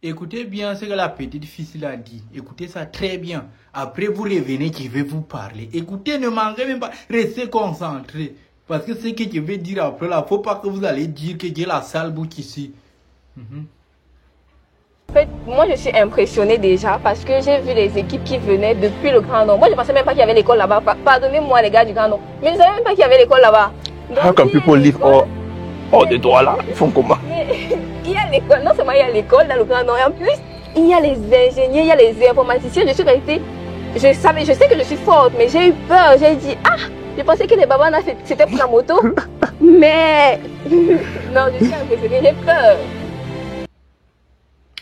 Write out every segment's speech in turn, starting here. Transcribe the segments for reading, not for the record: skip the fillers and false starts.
Écoutez bien ce que la petite fille a dit. Écoutez ça très bien. Après, vous revenez, je vais vous parler. Écoutez, ne manquez même pas. Restez concentrés. Parce que ce que je vais dire après là, faut pas que vous allez dire que j'ai la sale bouche ici. En fait, moi je suis impressionnée déjà parce que j'ai vu les équipes qui venaient depuis le Grand Nord. Moi je pensais même pas qu'il y avait l'école là-bas. Pardonnez-moi les gars du Grand Nord. Mais je ne savais même pas qu'il y avait l'école là-bas. How can people live hors de droit là? Ils font comment? Mais il y a l'école, non seulement il y a l'école dans le Grand Nord, et en plus il y a les ingénieurs, il y a les informaticiens. Je suis restée, je sais que je suis forte, mais j'ai eu peur. J'ai dit, je pensais que les babanas c'était pour la moto. Mais non, je suis impressionnée, j'ai peur.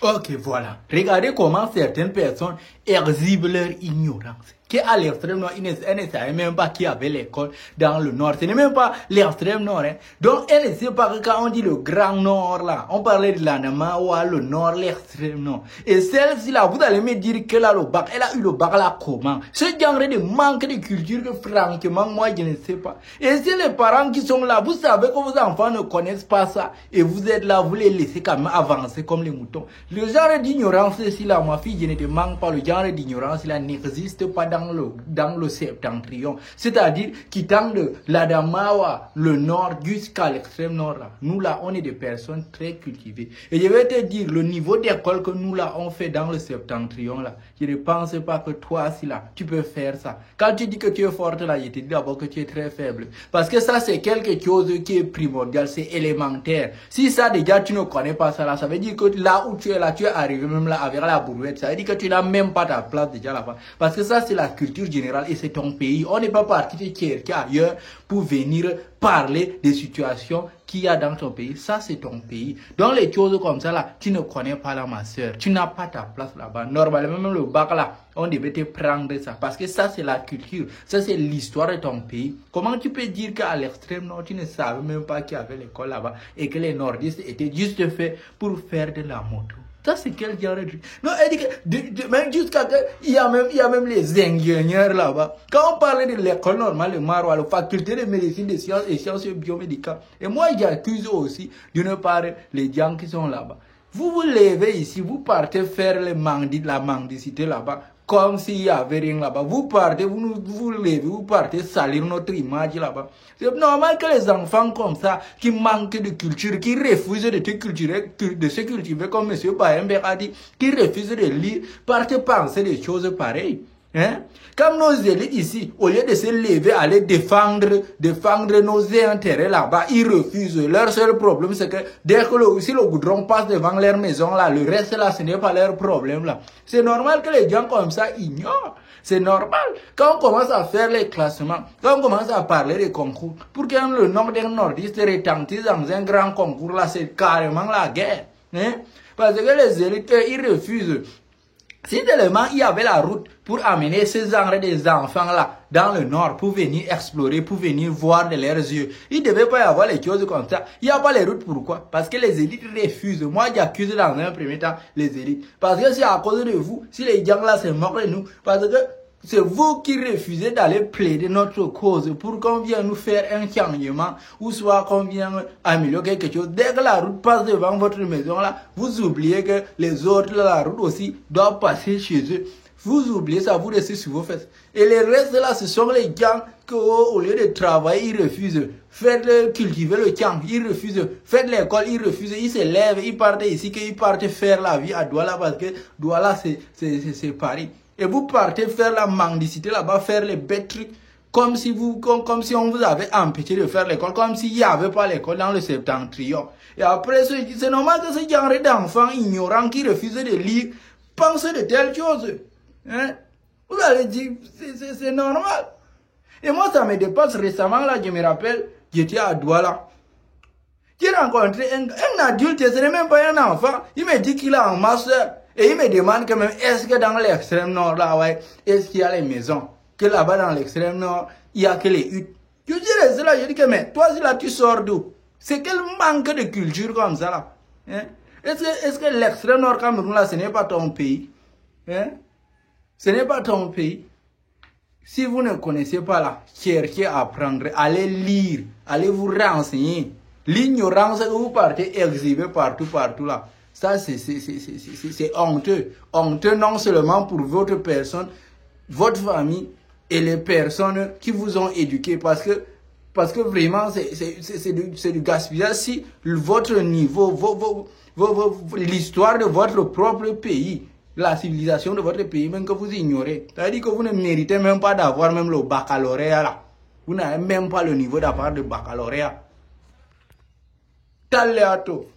Ok, voilà. Regardez comment certaines personnes exhibent leur ignorance. Qu'à l'extrême nord, elle ne savait même pas qu'il y avait l'école dans le nord. Ce n'est même pas l'extrême nord. Hein. Donc, elle ne sait pas que quand on dit le grand nord, là, on parlait de l'Anamawa, le nord, l'extrême nord. Et celle-ci, là, vous allez me dire qu'elle a le bac. Elle a eu le bac là comment? Ce genre de manque de culture que franchement, moi, je ne sais pas. Et c'est les parents qui sont là. Vous savez que vos enfants ne connaissent pas ça. Et vous êtes là, vous les laissez quand même avancer comme les moutons. Le genre d'ignorance ici, là, ma fille, je ne te manque pas. Le genre d'ignorance, là, n'existe pas dans le septentrion. C'est-à-dire, quittant de l'Adamawa, le nord, jusqu'à l'extrême nord, là. Nous, là, on est des personnes très cultivées. Et je vais te dire, le niveau d'école que nous, là, on fait dans le septentrion, là, je ne pense pas que toi, si là, tu peux faire ça. Quand tu dis que tu es forte, là, je te dis d'abord que tu es très faible. Parce que ça, c'est quelque chose qui est primordial, c'est élémentaire. Si ça, déjà, tu ne connais pas ça, là, ça veut dire que là où tu es là, tu es arrivé même là avec la brouette. Ça veut dire que tu n'as même pas ta place déjà là-bas. Parce que ça, c'est la culture générale et c'est ton pays. On n'est pas parti de chercher ailleurs pour venir parler des situations qu'il y a dans ton pays. Ça, c'est ton pays. Donc, les choses comme ça, là, tu ne connais pas là, ma soeur. Tu n'as pas ta place là-bas. Normalement, même le bac là, on devait te prendre ça. Parce que ça, c'est la culture. Ça, c'est l'histoire de ton pays. Comment tu peux dire qu'à l'extrême nord, tu ne savais même pas qu'il y avait l'école là-bas et que les nordistes étaient juste faits pour faire de la moto? Ça, c'est quel genre de truc? Non, elle dit que, même jusqu'à que, il y a même les ingénieurs là-bas. Quand on parlait de l'école normale de Marois, la faculté de médecine, des sciences et sciences biomédicales, et moi, j'accuse aussi, d'une part, les gens qui sont là-bas. Vous vous levez ici, vous partez faire la mendicité là-bas, comme s'il n'y avait rien là-bas. Vous partez, vous levez, vous partez salir notre image là-bas. C'est normal que les enfants comme ça, qui manquent de culture, qui refusent de se cultiver comme M. Bayembe a dit, qui refusent de lire, partent penser des choses pareilles. Hein? Comme nos élites ici, au lieu de se lever, aller défendre nos intérêts là-bas, ils refusent. Leur seul problème, c'est que dès que si le goudron passe devant leur maison là, le reste là, ce n'est pas leur problème là. C'est normal que les gens comme ça ignorent. C'est normal. Quand on commence à faire les classements, quand on commence à parler des concours, pour que le nom d'un nordiste retentisse dans un grand concours là, c'est carrément la guerre. Hein? Parce que les élites, ils refusent. Si tellement il y avait la route pour amener ces genres des enfants-là dans le nord pour venir explorer, pour venir voir de leurs yeux, il ne devait pas y avoir les choses comme ça. Il n'y a pas les routes, pourquoi? Parce que les élites refusent. Moi, j'accuse dans un premier temps les élites. Parce que c'est à cause de vous, si les gens-là se moquent de nous, parce que c'est vous qui refusez d'aller plaider notre cause pour qu'on vienne nous faire un changement ou soit qu'on vienne améliorer quelque chose. Dès que la route passe devant votre maison là, vous oubliez que les autres, la route aussi, doivent passer chez eux. Vous oubliez ça, vous restez sur vos fesses. Et les restes là, ce sont les gens qui, au lieu de travailler, ils refusent. Faites cultiver le camp, ils refusent. Faites l'école, ils refusent. Ils se lèvent, ils partent ici, qu'ils partent faire la vie à Douala parce que Douala, c'est Paris. Et vous partez faire la mendicité là-bas, faire les bêtes trucs, comme si on vous avait empêché de faire l'école, comme s'il n'y avait pas l'école dans le septentrion. Et après, c'est normal que ce genre d'enfants ignorants qui refusent de lire pensent de telles choses. Hein? Vous allez dire, c'est normal. Et moi, ça me dépasse récemment, là, je me rappelle, j'étais à Douala. J'ai rencontré un adulte, ce n'est même pas un enfant, il me dit qu'il a un master. Et il me demande quand même, est-ce que dans l'extrême nord, là, ouais, est-ce qu'il y a les maisons? Que là-bas, dans l'extrême nord, il n'y a que les huttes. Je dirais cela, je dis que, mais, toi, si là, tu sors d'où? C'est quel manque de culture comme ça, là? Hein? Est-ce que l'extrême nord, Cameroun, là, ce n'est pas ton pays? Hein? Ce n'est pas ton pays. Si vous ne connaissez pas, là, cherchez à apprendre, allez lire, allez vous renseigner. L'ignorance que vous partez exhiber partout, là. Ça, c'est honteux. Honteux non seulement pour votre personne, votre famille et les personnes qui vous ont éduqué. Parce que vraiment, c'est du gaspillage. Si votre niveau, l'histoire de votre propre pays, la civilisation de votre pays, même que vous ignorez, c'est-à-dire que vous ne méritez même pas d'avoir même le baccalauréat là. Vous n'avez même pas le niveau d'avoir de baccalauréat. Taléato.